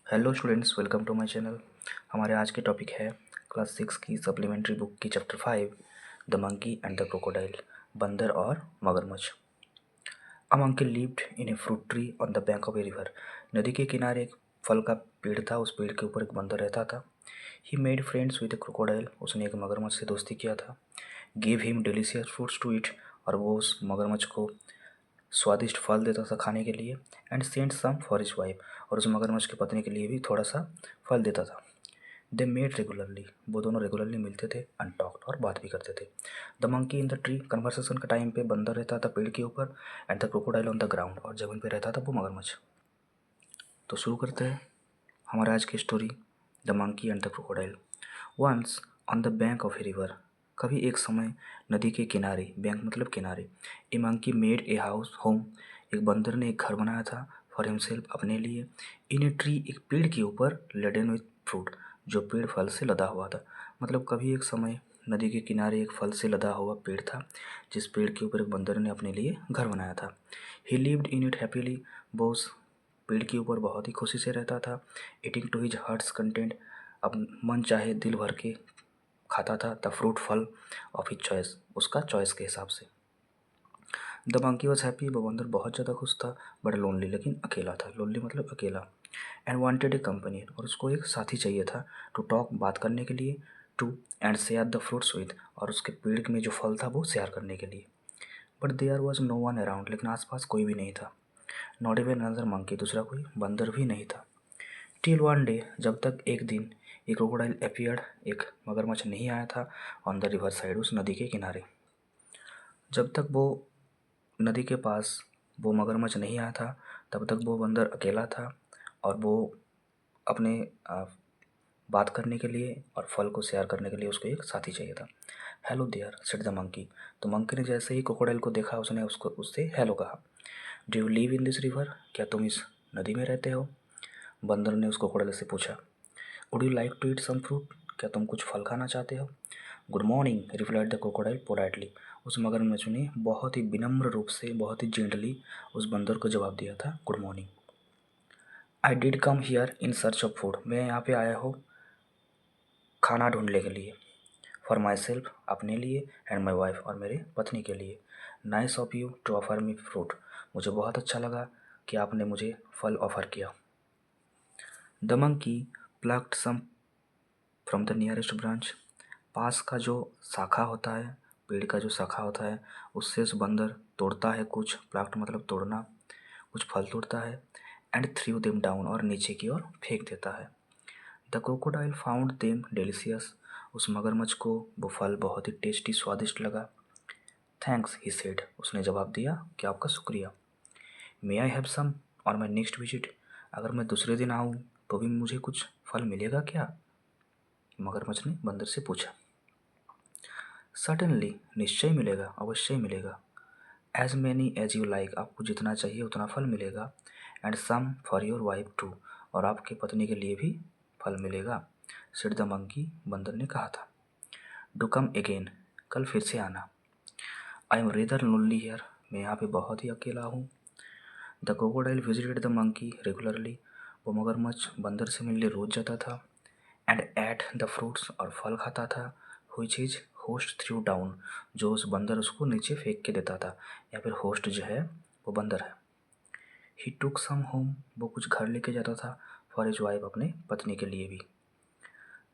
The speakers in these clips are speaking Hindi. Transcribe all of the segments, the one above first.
Hello students, welcome to my channel. हमारे आज के टॉपिक है क्लास 6 की सप्लीमेंट्री बुक की chapter 5 the monkey and the crocodile, बंदर और मगरमच्छ। A monkey lived in a fruit tree on the bank of a river. नदी के किनारे एक फल का पेड़ था। उस पेड़ के ऊपर एक बंदर रहता था। He made friends with a crocodile. उसने एक मगरमच्छ से दोस्ती किया था। Give him delicious fruits to eat. और वो उस मगरमच्छ को स्वादिष्ट फल देता था खाने के लिए। And sent some for his wife. और उस मगरमच्छ की पत्नी के लिए भी थोड़ा सा फल देता था। They met regularly. वो दोनों रेगुलरली मिलते थे, अनटॉक्ड, और बात भी करते थे। The monkey in the tree. Conversation का टाइम पे बंदर रहता था पेड़ के ऊपर। And the crocodile on the ground. और जमीन पे रहता था वो मगरमच्छ। तो शुरू करते हैं हमारा आज की story, the monkey and the crocodile. Once on the bank of a river. कभी एक समय नदी के किनारे, बैंक मतलब किनारे, a monkey made a house home. एक बंदर ने एक घर बनाया था फॉर हिमसेल्फ, अपने लिए। इन ए ट्री, एक पेड़ के ऊपर, लेडन विथ फ्रूट, जो पेड़ फल से लदा हुआ था। मतलब कभी एक समय नदी के किनारे एक फल से लदा हुआ पेड़ था, जिस पेड़ के ऊपर एक बंदर ने अपने लिए घर बनाया था। ही लिव्ड इन इट हैप्पीली। वो उस पेड़ के ऊपर बहुत ही खुशी से रहता था। Eating to his heart's content. अब मन चाहे दिल भर के खाता था। द फ्रूट फल ऑफ हिज चॉइस, उसका चॉइस के हिसाब से। The monkey was happy. वो बंदर बहुत ज़्यादा खुश था। बट लोनली, लेकिन अकेला था। लोनली मतलब अकेला। And wanted A company. और उसको एक साथी चाहिए था। टू टॉक, बात करने के लिए। To and share the fruits with. और उसके पेड़ में जो फल था वो शेयर करने के लिए। But there was no one around. लेकिन आसपास कोई भी नहीं था। नॉट इवन अनदर मंकी, दूसरा कोई बंदर भी नहीं था। टिल वन डे, जब तक एक दिन, एक क्रोकोडाइल अपीयर्ड, एक मगरमच्छ नहीं आया था। ऑन द रिवर साइड, उस नदी के किनारे। जब तक वो नदी के पास वो मगरमच्छ नहीं आया था, तब तक वो बंदर अकेला था। और वो अपने बात करने के लिए और फल को शेयर करने के लिए उसको एक साथी चाहिए था। Hello there, said the monkey. तो मंकी ने जैसे ही क्रोकोडाइल को देखा, उसने उसको उससे हेलो कहा। Do you live in this river. क्या तुम इस नदी में रहते हो। बंदर ने उसको क्रोकोडाइल से पूछा। Would you like to eat some fruit. क्या तुम कुछ फल खाना चाहते हो। Good morning, replied the crocodile politely. उस मगरमच्छ ने बहुत ही विनम्र रूप से, बहुत ही जेंटली उस बंदर को जवाब दिया था, good morning. I did come here in search of food. मैं यहाँ पे आया हूँ खाना ढूंढने के लिए। फॉर माई सेल्फ, अपने लिए। एंड माई वाइफ, और मेरे पत्नी के लिए। Nice of you to offer me fruit. मुझे बहुत अच्छा लगा कि आपने मुझे फल ऑफर किया। The monkey plucked some from the nearest branch. पास का जो शाखा होता है, पेड़ का जो शाखा होता है, उससे उस बंदर तोड़ता है कुछ। प्लक्ड मतलब तोड़ना, कुछ फल तोड़ता है। एंड थ्रू देम डाउन, और नीचे की ओर फेंक देता है। The crocodile found them delicious. उस मगरमच्छ को वो फल बहुत ही टेस्टी, स्वादिष्ट लगा। Thanks, he said. उसने जवाब दिया कि आपका शुक्रिया। May I have some on my next visit. अगर मैं दूसरे दिन आऊँ तो भी मुझे कुछ फल मिलेगा क्या। मगरमच्छ ने बंदर से पूछा। सर्टेनली, निश्चय मिलेगा, अवश्य ही मिलेगा। As many as you like, आपको जितना चाहिए उतना फल मिलेगा। And some for your wife too, और आपकी पत्नी के लिए भी फल मिलेगा। सिड द मंकी, बंदर ने कहा था। डू कम अगेन, कल फिर से आना। I am rather lonely here, मैं यहाँ पे बहुत ही अकेला हूँ। The crocodile visited the monkey regularly. वो मगरमच्छ बंदर से मिलने रोज जाता था। एंड एट द फ्रूट्स, और फल खाता था। Which is host through down, जो उस बंदर उसको नीचे फेंक के देता था। या फिर होस्ट जो है वो बंदर है। ही टुक सम होम, वो कुछ घर लेके जाता था। फॉर हिज वाइफ, अपने पत्नी के लिए भी।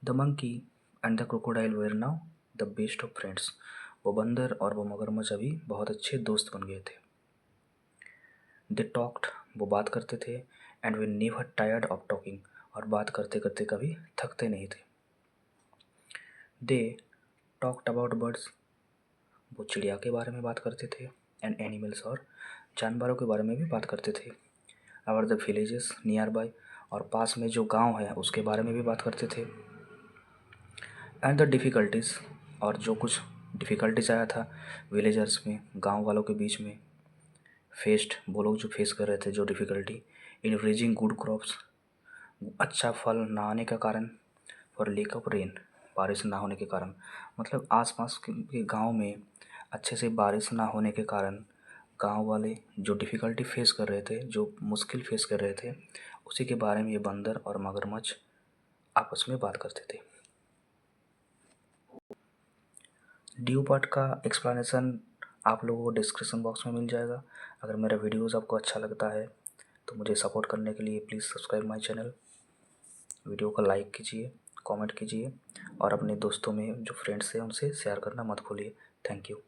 The monkey and the crocodile were now the best of friends. वो बंदर और वो मगरमच्छ अभी बहुत अच्छे दोस्त बन गए थे। दे टॉक्ड, वो बात करते थे। And way never tired of talking, और बात करते करते कभी थकते नहीं थे। दे टॉक्ड अबाउट बर्ड्स, वो चिड़िया के बारे में बात करते थे। एंड एनिमल्स, और जानवरों के बारे में भी बात करते थे। अवर द विलेजेस नियर बाय, और पास में जो गांव है उसके बारे में भी बात करते थे। एंड द डिफ़िकल्टीज़, और जो कुछ डिफ़िकल्टीज आया था विलेजर्स में, गांव वालों के बीच में। फेस्ड, वो लोग जो फेस कर रहे थे जो डिफ़िकल्टी। इन रेजिंग गुड क्रॉप्स, अच्छा फल ना आने का कारण। फॉर लेक ऑफ रेन, बारिश ना होने के कारण। मतलब आसपास के गांव में अच्छे से बारिश ना होने के कारण गांव वाले जो डिफ़िकल्टी फेस कर रहे थे, जो मुश्किल फेस कर रहे थे, उसी के बारे में ये बंदर और मगरमच्छ आपस में बात करते थे। ड्यू पार्ट का एक्सप्लेनेशन आप लोगों को डिस्क्रिप्शन बॉक्स में मिल जाएगा। अगर मेरा वीडियोज़ आपको अच्छा लगता है तो मुझे सपोर्ट करने के लिए please subscribe my channel, video को लाइक कीजिए, कमेंट कीजिए और अपने दोस्तों में जो फ्रेंड्स हैं उनसे शेयर करना मत भूलिए। Thank you.